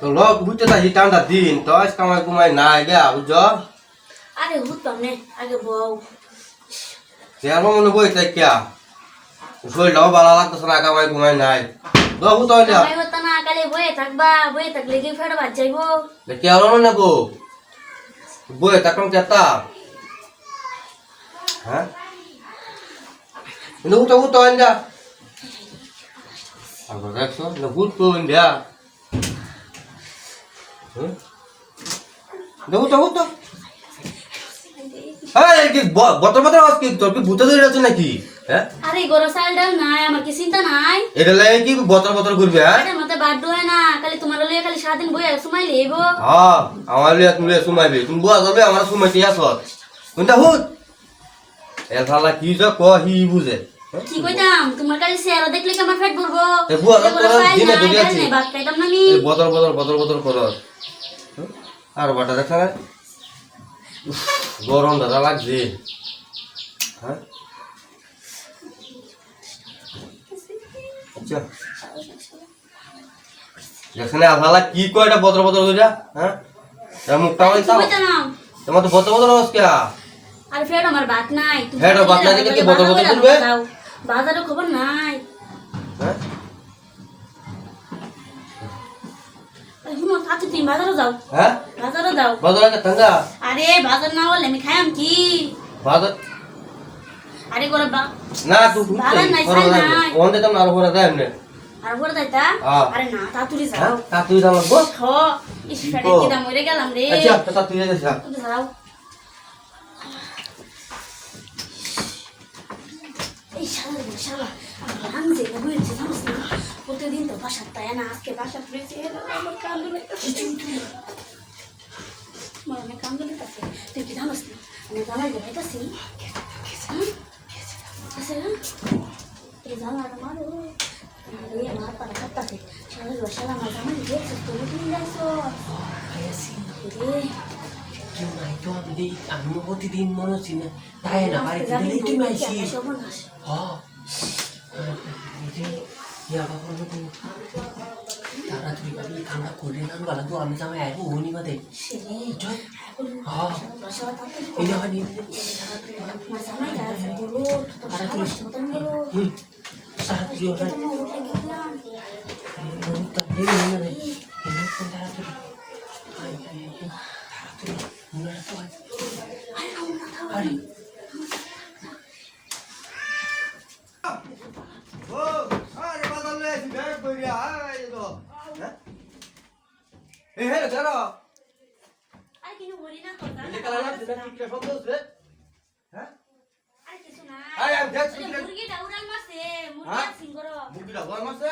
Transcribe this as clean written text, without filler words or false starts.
তো লোক বুঝতে না হিটানটা দিন তো আজ কামাই কুমাই নাই গা বুঝছো আরে হুতাম নে আগে বউ চেয়ার মনে বই তাই কিয়া শরীরটাও ভালো লাগতেছে না কামাই কুমাই নাই তো হুতো না কামাই হতো না কালে বয়ে থাকবা বয়ে থাকলে কি ফেড় বাজ যাইবো কে আর না নেবো বই থাকলাম কেতা হ্যাঁ হুতো হুতো যা আবার দেখছো না হুতো যা হুতো হুতো এই কি বতর বতর আজকে তোর কি ভূতে ধরে আছে নাকি হ্যাঁ আরে গরো সাল ডাল নাই আমার কি চিন্তা নাই এটা লাগে কি বতর বতর করবে হ্যাঁ এটা মতে বাড্ডু হয় না খালি তোমার লইয়া খালি সারাদিন বইয়া সময় লইব হ্যাঁ আমার লিয়া তুমি সুমাইবে তুমি বুয়া যাবে আমার সুমাইতে আসো কোনটা হুত এর শালা কি যে হি বুঝে কি কইতাম তোমার কাছে শেয়ার দেখলে কি আমার পেট ভরবো এ বুয়া তো দিনে ধরে আছে ভাত খাইতাম না আমি বতর বতর বতর বতর করো আর বাটা দেখা না গরম দাদা লাগছে হ্যাঁ আচ্ছা যেখানে আভালা কি কয়টা বতর বতর হয়ে যা হ্যাঁ মুখটা ওই তাও তোমার তো বতর বতর হস কিয়া আর ফের আমার ভাত নাই ফের ভাত নাই দেখে কি বতর বতর করবে বাজারে খবর নাই হ্যাঁ শুনো তাতে তুমি বাজারে যাও হ্যাঁ বাজারে যাও বাজারে কে থাঙ্গা আরে বাজার না হলে আমি খাইম কি বাজার আরে গোরা বা না তুই বাজার নাই সাই নাই ওন্ডে তো আর পরে যাই এমনে আর বড় দাইতা আরে না তাতুরি যাও হ্যাঁ তা তুই যাও গো হ ইসফারে কি দাম মরে গেলাম রে আচ্ছা তা তুই যা তুমি যাও এই শালা আমি যে বলছি জানিস না প্রতিদিন তো বাসা তাই না আজকে বাসা ফিরেছে আমার কান্দু লাগতেছে মনে কান্দু লাগতেছে তুই কি জানিস না আমি জামাই যাইতাছি আছে না এই জামাটা মারো আরে আমার পাড়া কাটতাছে শালা আমার জামাই দেখছিস তুমি কি যাইছো রে কেউ নাই তো দিদি আমি প্রতিদিন মনে হচ্ছি না তাই না বাড়িতে গেলেই তুমি আইসি হ্যাঁ ইয়া বাবা তাড়াতাড়ি বাবি ঠান্ডা করে না গলা তো আমি জামাই আইবো হনি বাদে হ্যাঁ এই না হনি তাড়াতাড়ি ওটা আরে ও আরে বাজার লই আসি ব্যাগ কইরা আই তো হ্যাঁ এ হে দাঁড়া আরে কিছু বলি না তো এই কালা না দিনা কি কে শব্দ হচ্ছে হ্যাঁ আরে কিছু না আরে আমি দেখছি মুরগিটা উড়াল মারছে মুরগি সিং করো মুরগিটা বল মারছে